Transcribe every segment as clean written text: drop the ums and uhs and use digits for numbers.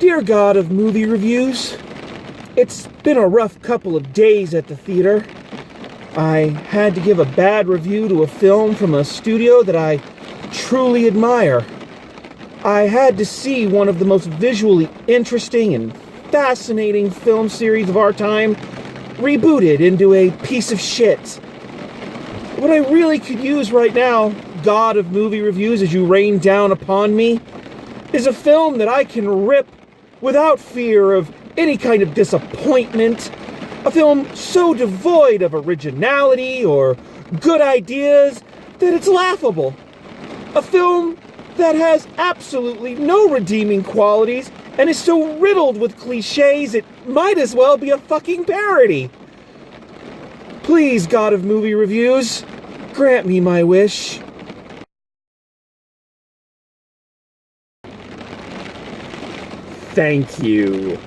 Dear God of movie reviews, it's been a rough couple of days at the theater. I had to give a bad review to a film from a studio that I truly admire. I had to see one of the most visually interesting and fascinating film series of our time rebooted into a piece of shit. What I really could use right now, God of movie reviews, as you rain down upon me, is a film that I can rip without fear of any kind of disappointment. A film so devoid of originality or good ideas that it's laughable. A film that has absolutely no redeeming qualities and is so riddled with cliches it might as well be a fucking parody. Please, God of movie reviews, grant me my wish. Thank you.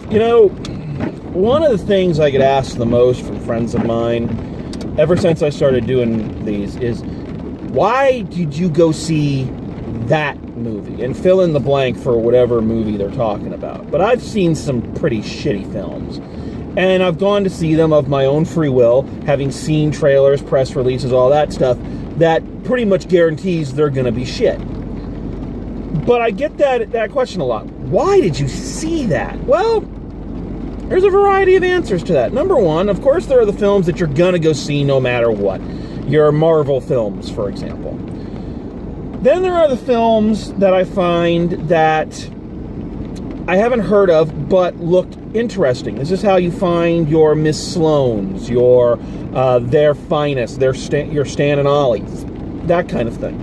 You know, one of the things I get asked the most from friends of mine, ever since I started doing these, is why did you go see that movie? And fill in the blank for whatever movie they're talking about. But I've seen some pretty shitty films. And I've gone to see them of my own free will, having seen trailers, press releases, all that stuff, that pretty much guarantees they're going to be shit. But I get that question a lot. Why did you see that? Well, there's a variety of answers to that. Number one, of course, there are the films that you're going to go see no matter what. Your Marvel films, for example. Then there are the films that I find that I haven't heard of but looked interesting. This is how you find your Miss Sloanes, your Their Finest, your Stan and Ollies, that kind of thing.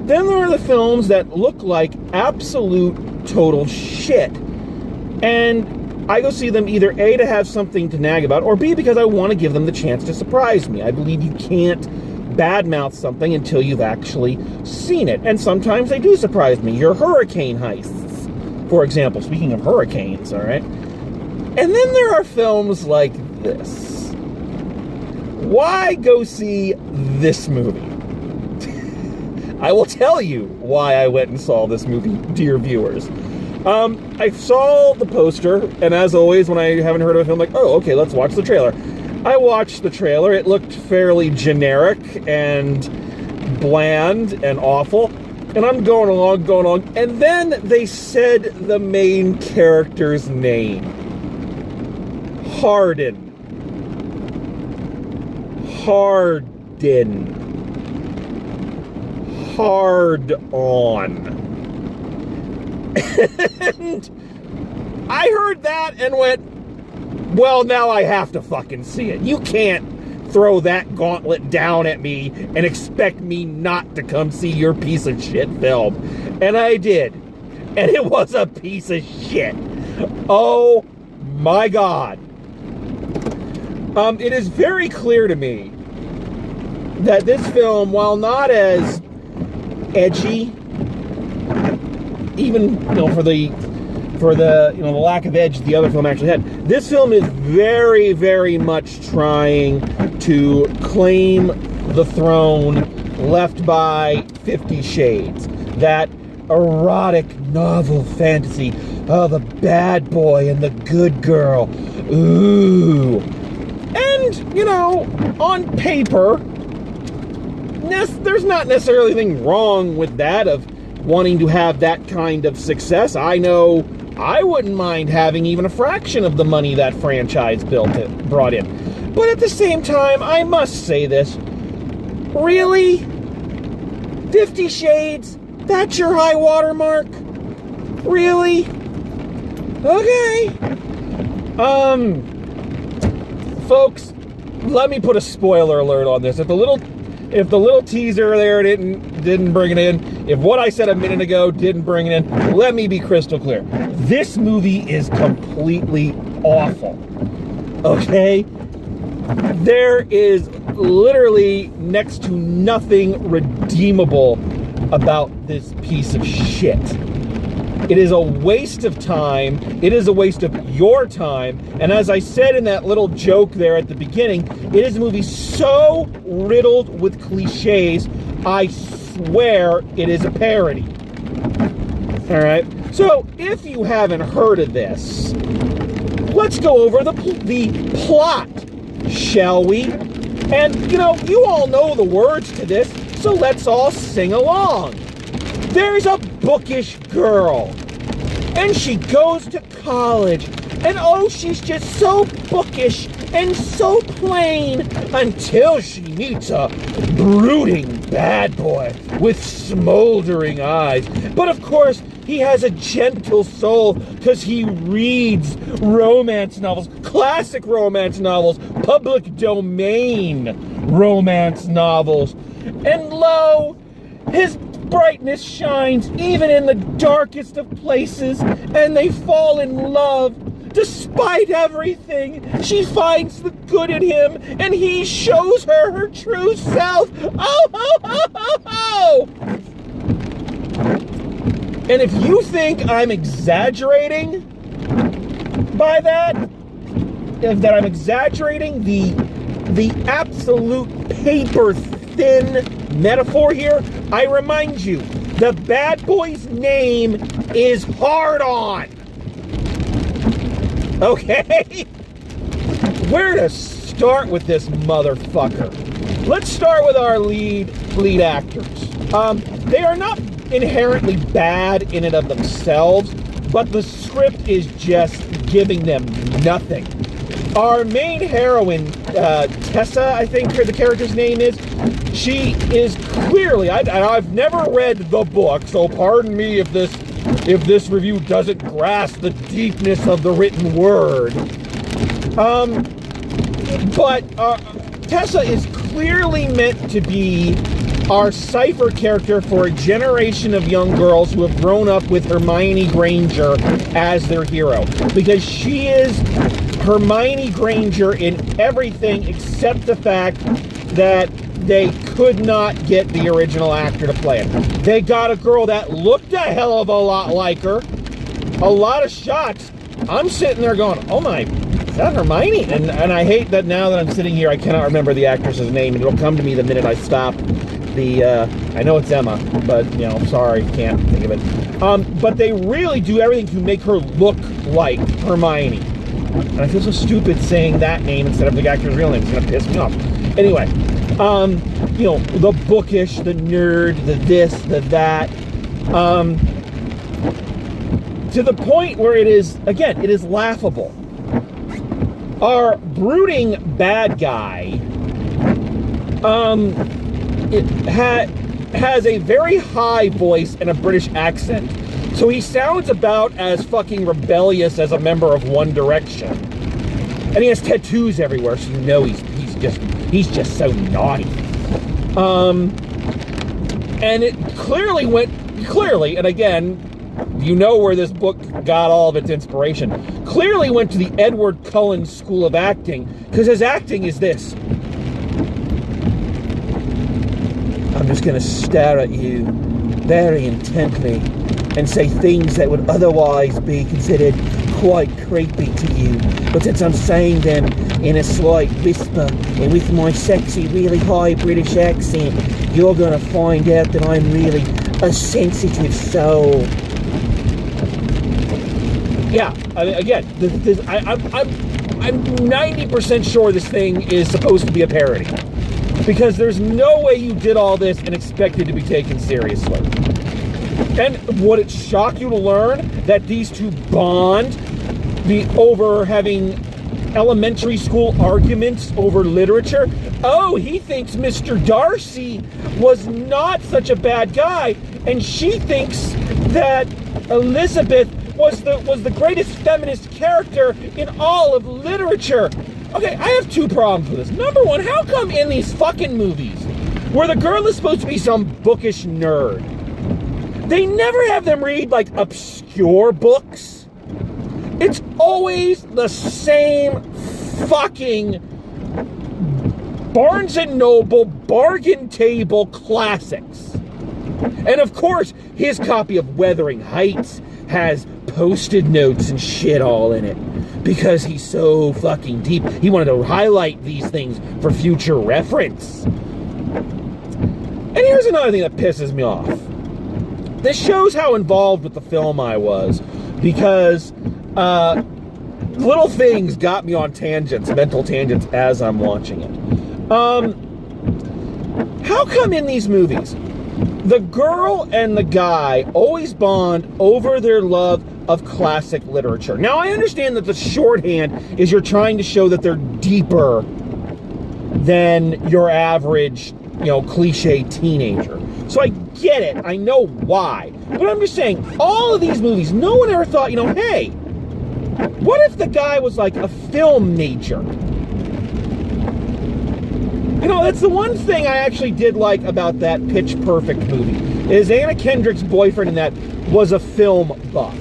Then there are the films that look like absolute total shit. And I go see them either A, to have something to nag about, or B, because I want to give them the chance to surprise me. I believe you can't badmouth something until you've actually seen it. And sometimes they do surprise me. Your hurricane heists, for example. Speaking of hurricanes, all right? And then there are films like this. Why go see this movie? I will tell you why I went and saw this movie, dear viewers. I saw the poster, and as always, when I haven't heard of a film, I'm like, oh, okay, let's watch the trailer. I watched the trailer. It looked fairly generic and bland and awful. And I'm going along, and then they said the main character's name. Hardin. Hard on. And I heard that and went, well, now I have to fucking see it. You can't throw that gauntlet down at me and expect me not to come see your piece of shit film. And I did. And it was a piece of shit. Oh my God. It is very clear to me that this film, while not as edgy, even, for the the lack of edge the other film actually had, this film is very, very much trying to claim the throne left by 50 Shades. That erotic novel fantasy of the bad boy and the good girl. Ooh. And, on paper, there's not necessarily anything wrong with that, of wanting to have that kind of success. I know I wouldn't mind having even a fraction of the money that franchise brought in. But at the same time, I must say this. Really? 50 Shades? That's your high watermark? Really? Okay. Folks, let me put a spoiler alert on this. If the little teaser there didn't bring it in, if what I said a minute ago didn't bring it in, let me be crystal clear. This movie is completely awful. Okay? There is literally next to nothing redeemable about this piece of shit. It is a waste of time. It is a waste of your time. And as I said in that little joke there at the beginning, it is a movie so riddled with cliches, I swear it is a parody. All right? So, if you haven't heard of this, let's go over the plot, shall we? And, you know, you all know the words to this, so let's all sing along. There's a bookish girl, and she goes to college, and oh, she's just so bookish and so plain until she meets a brooding bad boy with smoldering eyes. But of course, he has a gentle soul because he reads romance novels, classic romance novels, public domain romance novels. And lo, his brightness shines even in the darkest of places, and they fall in love. Despite everything, she finds the good in him, and he shows her her true self. Oh, ho, ho, ho, ho! And if you think I'm exaggerating by that, that I'm exaggerating the absolute paper-thin metaphor here, I remind you, the bad boy's name is Hard On. Okay? Where to start with this motherfucker? Let's start with our lead actors. They are not inherently bad in and of themselves, but the script is just giving them nothing. Our main heroine, Tessa, I think the character's name is, she is clearly, I've never read the book, so pardon me if this review doesn't grasp the deepness of the written word. But Tessa is clearly meant to be our cipher character for a generation of young girls who have grown up with Hermione Granger as their hero. Because she is Hermione Granger in everything except the fact that they could not get the original actor to play it. They got a girl that looked a hell of a lot like her. A lot of shots. I'm sitting there going, oh my, is that Hermione? And I hate that now that I'm sitting here, I cannot remember the actress's name, and it'll come to me the minute I stop. I know it's Emma, but, you know, sorry, can't think of it. But they really do everything to make her look like Hermione. And I feel so stupid saying that name instead of the actor's real name. It's gonna piss me off. Anyway, you know, the bookish, the nerd, the this, the that, to the point where it is, again, it is laughable. Our brooding bad guy, it has a very high voice and a British accent. So he sounds about as fucking rebellious as a member of One Direction. And he has tattoos everywhere, so you know he's just so naughty. And it clearly, and again, you know where this book got all of its inspiration, clearly went to the Edward Cullen School of Acting, because his acting is this. I'm just going to stare at you very intently and say things that would otherwise be considered quite creepy to you. But since I'm saying them in a slight whisper and with my sexy, really high British accent, you're going to find out that I'm really a sensitive soul. Yeah, I mean, again, I'm 90% sure this thing is supposed to be a parody. Because there's no way you did all this and expected to be taken seriously. And would it shock you to learn that these two bond over having elementary school arguments over literature? Oh, he thinks Mr. Darcy was not such a bad guy, and she thinks that Elizabeth was the greatest feminist character in all of literature. Okay, I have two problems with this. Number one, how come in these fucking movies, where the girl is supposed to be some bookish nerd, they never have them read, like, obscure books? It's always the same fucking Barnes & Noble bargain table classics. And of course, his copy of Wuthering Heights has Post-it notes and shit all in it because he's so fucking deep. He wanted to highlight these things for future reference. And here's another thing that pisses me off. This shows how involved with the film I was, because little things got me on tangents, mental tangents, as I'm watching it. How come in these movies, the girl and the guy always bond over their love of classic literature? Now, I understand that the shorthand is you're trying to show that they're deeper than your average, cliche teenager. So I get it. I know why. But I'm just saying, all of these movies, no one ever thought, hey, what if the guy was like a film major? That's the one thing I actually did like about that Pitch Perfect movie, is Anna Kendrick's boyfriend in that was a film buff.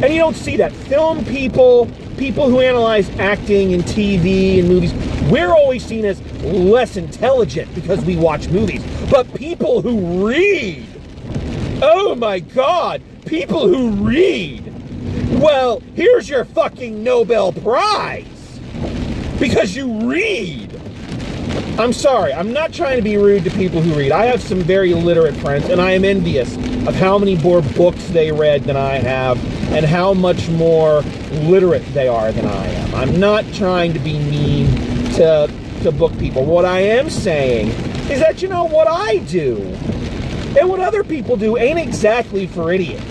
And you don't see that. Film people who analyze acting and TV and movies, we're always seen as less intelligent because we watch movies. But people who read, oh my God, people who read, well, here's your fucking Nobel Prize because you read. I'm sorry, I'm not trying to be rude to people who read. I have some very literate friends, and I am envious of how many more books they read than I have, and how much more literate they are than I am. I'm not trying to be mean to book people. What I am saying is that, what I do and what other people do ain't exactly for idiots.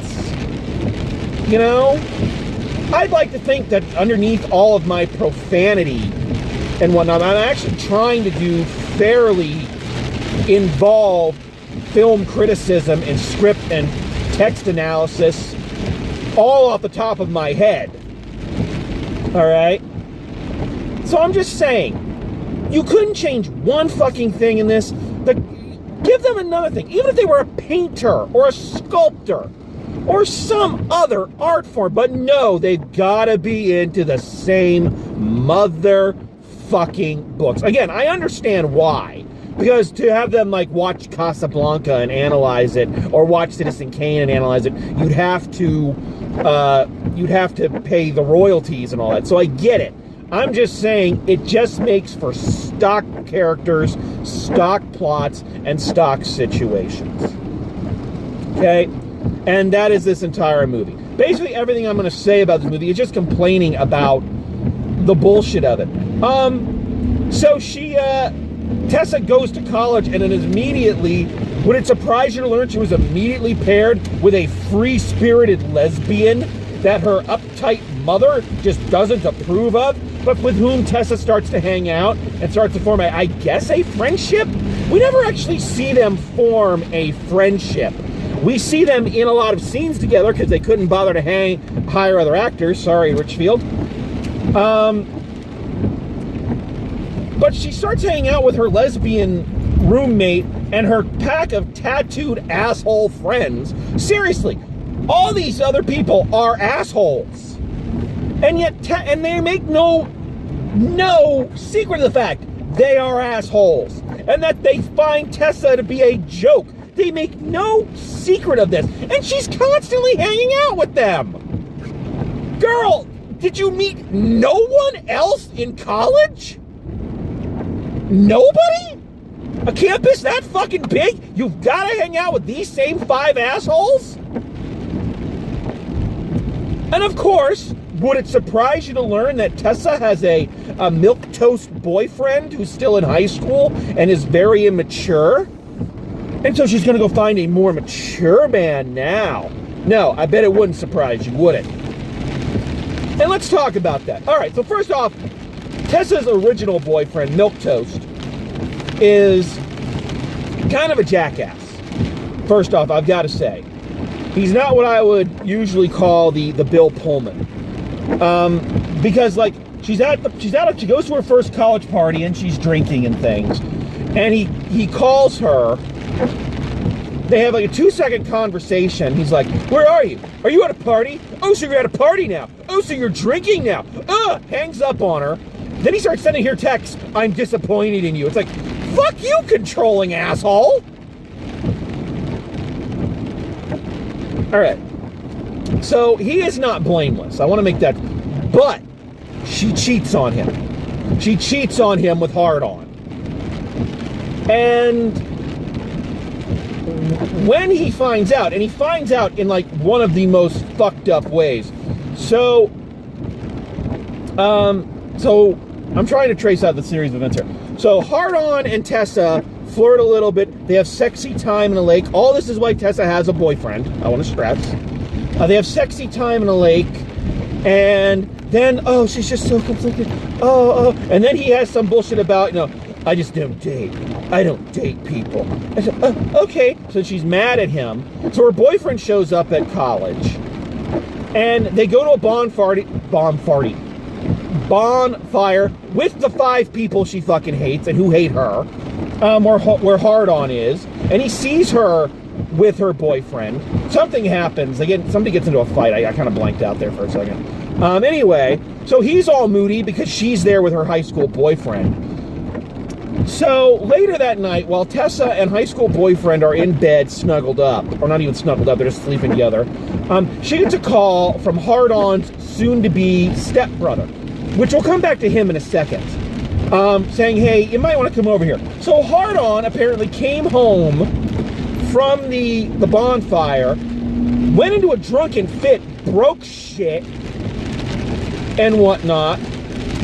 I'd like to think that underneath all of my profanity and whatnot, I'm actually trying to do fairly involved film criticism and script and text analysis all off the top of my head. All right? So I'm just saying, you couldn't change one fucking thing in this. Give them another thing. Even if they were a painter or a sculptor or some other art form. But no, they've got to be into the same motherfucking books. Again, I understand why. Because to have them watch Casablanca and analyze it, or watch Citizen Kane and analyze it, you'd have to pay the royalties and all that. So I get it. I'm just saying it just makes for stock characters, stock plots, and stock situations. Okay? And that is this entire movie. Basically, everything I'm going to say about this movie is just complaining about the bullshit of it. So Tessa goes to college, and then immediately, would it surprise you to learn she was immediately paired with a free-spirited lesbian that her uptight mother just doesn't approve of, but with whom Tessa starts to hang out and starts to form I guess a friendship? We never actually see them form a friendship. We see them in a lot of scenes together because they couldn't bother to hire other actors. Sorry, Richfield. But she starts hanging out with her lesbian roommate and her pack of tattooed asshole friends. Seriously, all these other people are assholes. And yet, and they make no secret of the fact they are assholes. And that they find Tessa to be a joke. They make no secret of this. And she's constantly hanging out with them. Girl, did you meet no one else in college? Nobody? A campus that fucking big? You've got to hang out with these same 5 assholes? And of course, would it surprise you to learn that Tessa has a milquetoast boyfriend who's still in high school and is very immature? And so she's going to go find a more mature man now. No, I bet it wouldn't surprise you, would it? And let's talk about that. All right, so first off, Tessa's original boyfriend, Milquetoast, is kind of a jackass. First off, I've got to say, he's not what I would usually call the Bill Pullman. Because she goes to her first college party and she's drinking and things, and he calls her. They have a 2-second conversation. He's like, "Where are you? Are you at a party? Oh, so you're at a party now. Oh, so you're drinking now." Hangs up on her. Then he starts sending her texts, "I'm disappointed in you." It's like, fuck you, controlling asshole. All right. So he is not blameless. I want to make that. But she cheats on him. She cheats on him with Hard-On. And when he finds out, and he finds out in like one of the most fucked up ways. So I'm trying to trace out the series of events here. So Hard-On and Tessa flirt a little bit. They have sexy time in a lake. All this is why Tessa has a boyfriend. I want to stress. They have sexy time in a lake. And then, oh, she's just so conflicted. Oh. And then he has some bullshit about, I just don't date. I don't date people. I said, okay. So she's mad at him. So her boyfriend shows up at college. And they go to a bonfire with the 5 people she fucking hates and who hate her, where Hard-On is, and he sees her with her boyfriend. Something happens. Somebody gets into a fight. I kind of blanked out there for a second. Anyway, so he's all moody because she's there with her high school boyfriend. So later that night, while Tessa and high school boyfriend are in bed snuggled up, or not even snuggled up, they're just sleeping together, she gets a call from Hard-On's soon-to-be stepbrother, which we'll come back to him in a second, saying, hey, you might want to come over here. So Hard-On apparently came home from the bonfire, went into a drunken fit, broke shit, and whatnot,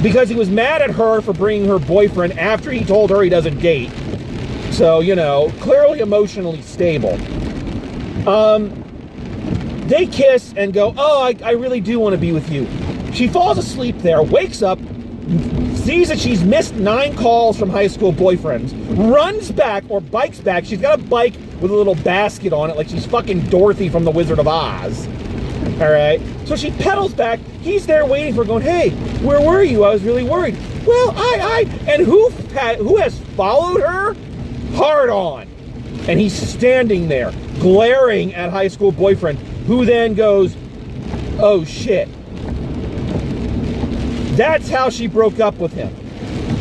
because he was mad at her for bringing her boyfriend after he told her he doesn't date. So, clearly emotionally stable. They kiss and go, oh, I really do want to be with you. She falls asleep there, wakes up, sees that she's missed 9 calls from high school boyfriends, runs back or bikes back. She's got a bike with a little basket on it like she's fucking Dorothy from The Wizard of Oz. All right? So she pedals back. He's there waiting for her, going, hey, where were you? I was really worried. Well, and who has followed her? Hard-On. And he's standing there, glaring at high school boyfriend, who then goes, oh, shit. That's how she broke up with him.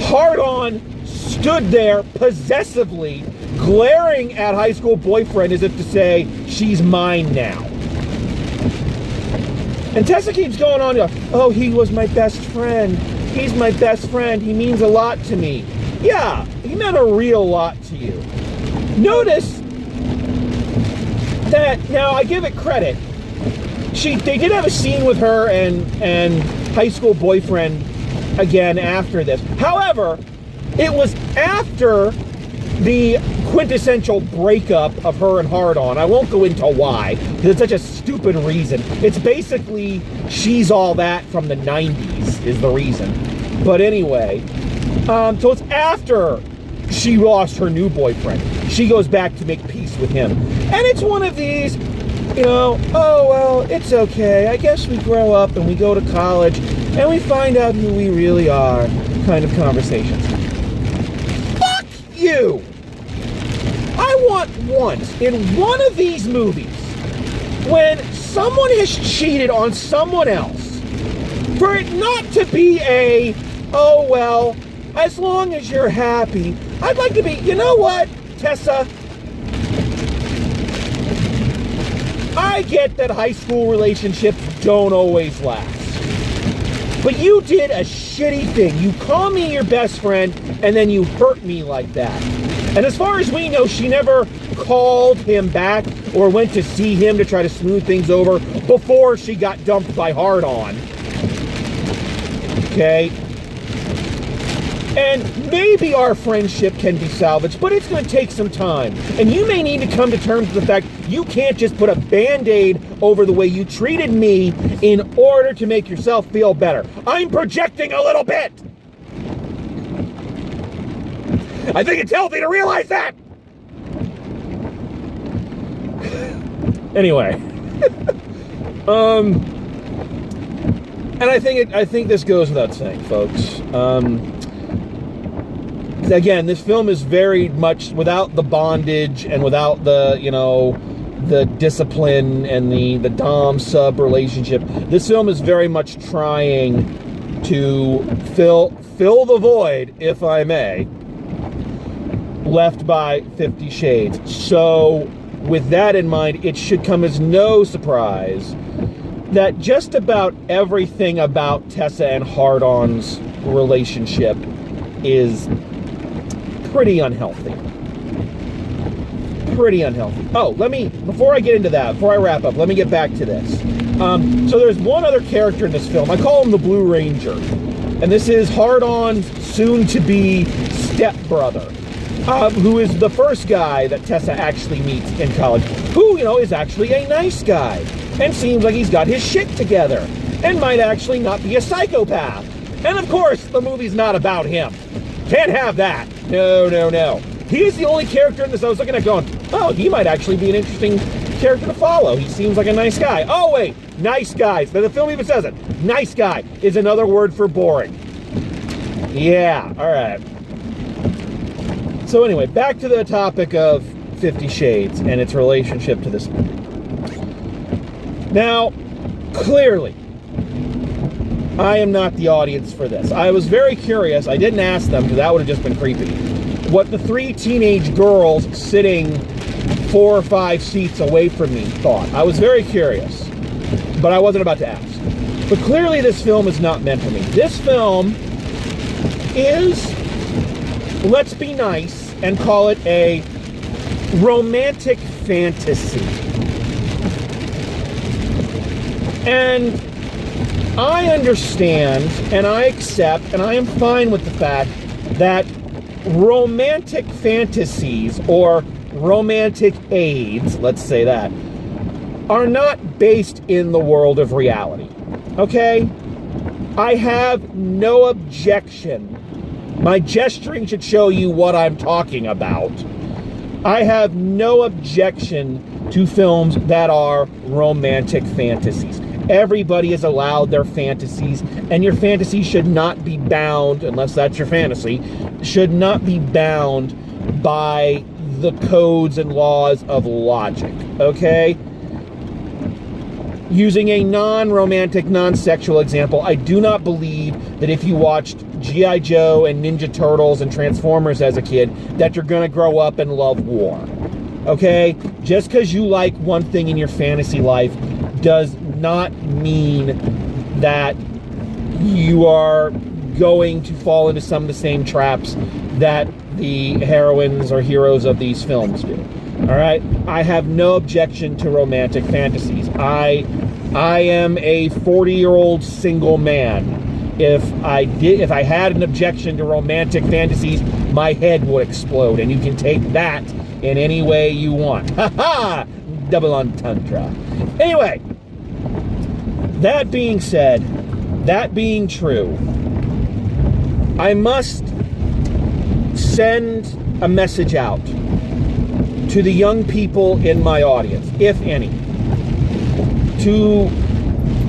Hard-On stood there possessively, glaring at high school boyfriend as if to say, she's mine now. And Tessa keeps going on, oh, he was my best friend. He's my best friend. He means a lot to me. Yeah, he meant a real lot to you. Notice that, now I give it credit, they did have a scene with her and high school boyfriend again after this. However, it was after the quintessential breakup of her and Hard-On. I won't go into why, because it's such a stupid reason. It's basically She's All That from the 90s is the reason. But anyway, so it's after she lost her new boyfriend. She goes back to make peace with him. And it's one of these, oh, well, it's okay. I guess we grow up and we go to college and we find out who we really are kind of conversations. Fuck you! I want once in one of these movies when someone has cheated on someone else for it not to be a, oh, well, as long as you're happy. I'd like to be, you know what, Tessa? I get that high school relationships don't always last. But you did a shitty thing. You call me your best friend, and then you hurt me like that. And as far as we know, she never called him back or went to see him to try to smooth things over before she got dumped by Hard-On. Okay? And maybe our friendship can be salvaged, but it's going to take some time. And you may need to come to terms with the fact you can't just put a Band-Aid over the way you treated me in order to make yourself feel better. I'm projecting a little bit. I think it's healthy to realize that. Anyway. And I think this goes without saying, folks. Again, this film is very much without the bondage and without the, the discipline and the dom-sub relationship. This film is very much trying to fill the void, if I may, left by 50 Shades. So, with that in mind, it should come as no surprise that just about everything about Tessa and Hard-On's relationship is pretty unhealthy. Pretty unhealthy. Oh, before I get into that, before I wrap up, let me get back to this. So there's one other character in this film. I call him the Blue Ranger. And this is Hard-On's soon-to-be stepbrother, who is the first guy that Tessa actually meets in college, who, is actually a nice guy, and seems like he's got his shit together, and might actually not be a psychopath. And of course, the movie's not about him. Can't have that. No, no, no. He is the only character in this I was looking at going, oh, he might actually be an interesting character to follow. He seems like a nice guy. Oh, wait, nice guys. The film even says it. Nice guy is another word for boring. Yeah, all right. So anyway, back to the topic of 50 Shades and its relationship to this movie. Now, clearly, I am not the audience for this. I was very curious. I didn't ask them because that would have just been creepy. What the three teenage girls sitting 4 or 5 seats away from me thought. I was very curious, but I wasn't about to ask. But clearly this film is not meant for me. This film is, let's be nice and call it a romantic fantasy. And I understand and I accept and I am fine with the fact that romantic fantasies or romantic aids, let's say that, are not based in the world of reality. Okay? I have no objection. My gesturing should show you what I'm talking about. I have no objection to films that are romantic fantasies. Everybody is allowed their fantasies, and your fantasy should not be bound, unless that's your fantasy, should not be bound by the codes and laws of logic, okay? Using a non-romantic, non-sexual example, I do not believe that if you watched G.I. Joe and Ninja Turtles and Transformers as a kid, that you're gonna grow up and love war, okay? Just because you like one thing in your fantasy life does not mean that you are going to fall into some of the same traps that the heroines or heroes of these films do. All right? I have no objection to romantic fantasies. I am a 40-year-old single man. If I had an objection to romantic fantasies, my head would explode, and you can take that in any way you want. Ha ha! Double entendre. Anyway, that being said, that being true, I must send a message out to the young people in my audience, if any. To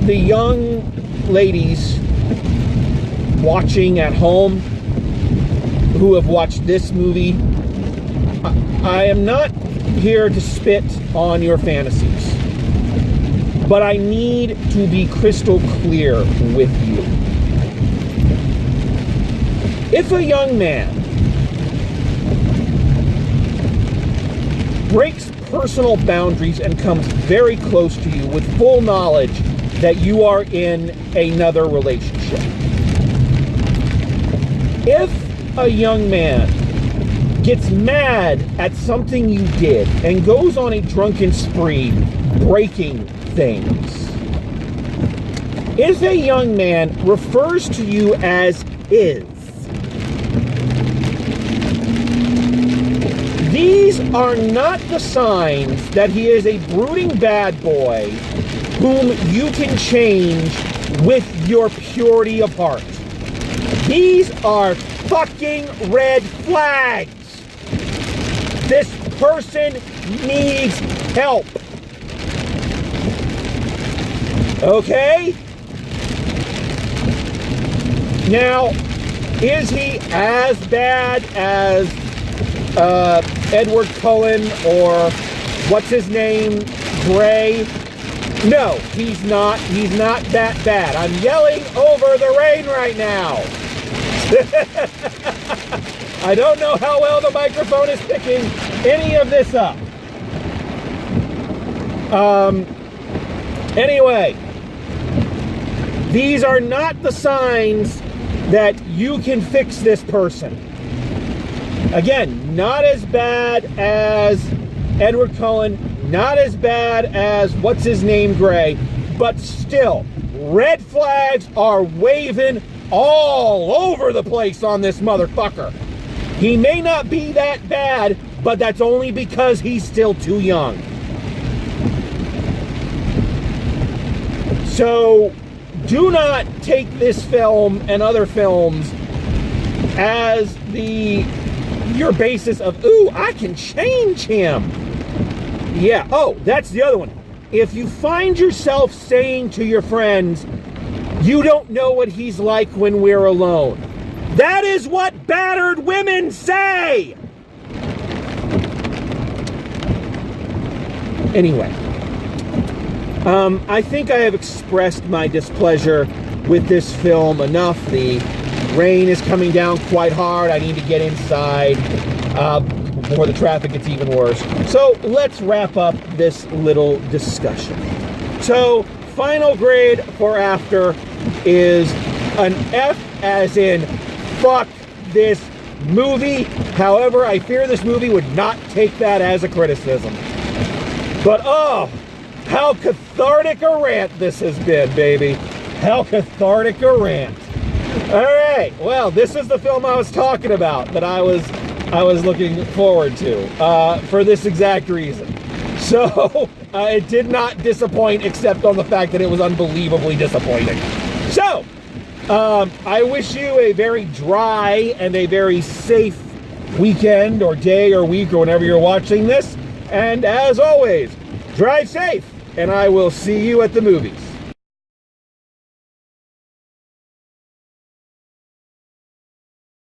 the young ladies watching at home who have watched this movie, I am not here to spit on your fantasies, but I need to be crystal clear with you. If a young man breaks personal boundaries and comes very close to you with full knowledge that you are in another relationship, if a young man gets mad at something you did and goes on a drunken spree breaking things, if a young man refers to you as is, these are not the signs that he is a brooding bad boy whom you can change with your purity of heart. These are fucking red flags. This person needs help. Okay? Now, is he as bad as Edward Cullen or what's his name, Gray? No, he's not. He's not that bad. I'm yelling over the rain right now. I don't know how well the microphone is picking any of this up. Anyway, These are not the signs that you can fix this person. Again, not as bad as Edward Cullen, not as bad as what's his name Gray, but still, red flags are waving all over the place on this motherfucker. He may not be that bad, but that's only because he's still too young. So, do not take this film and other films as your basis of, ooh, I can change him. Yeah, oh, that's the other one. If you find yourself saying to your friends, you don't know what he's like when we're alone, that is what battered women say! Anyway, I think I have expressed my displeasure with this film enough. The rain is coming down quite hard. I need to get inside before the traffic gets even worse. So let's wrap up this little discussion. So, final grade for After is an F, as in fuck this movie. However, I fear this movie would not take that as a criticism. But oh, how cathartic a rant this has been, baby. How cathartic a rant. All right, well, this is the film I was talking about that I was looking forward to for this exact reason. So it did not disappoint, except on the fact that it was unbelievably disappointing. So I wish you a very dry and a very safe weekend or day or week or whenever you're watching this. And as always, drive safe, and I will see you at the movies.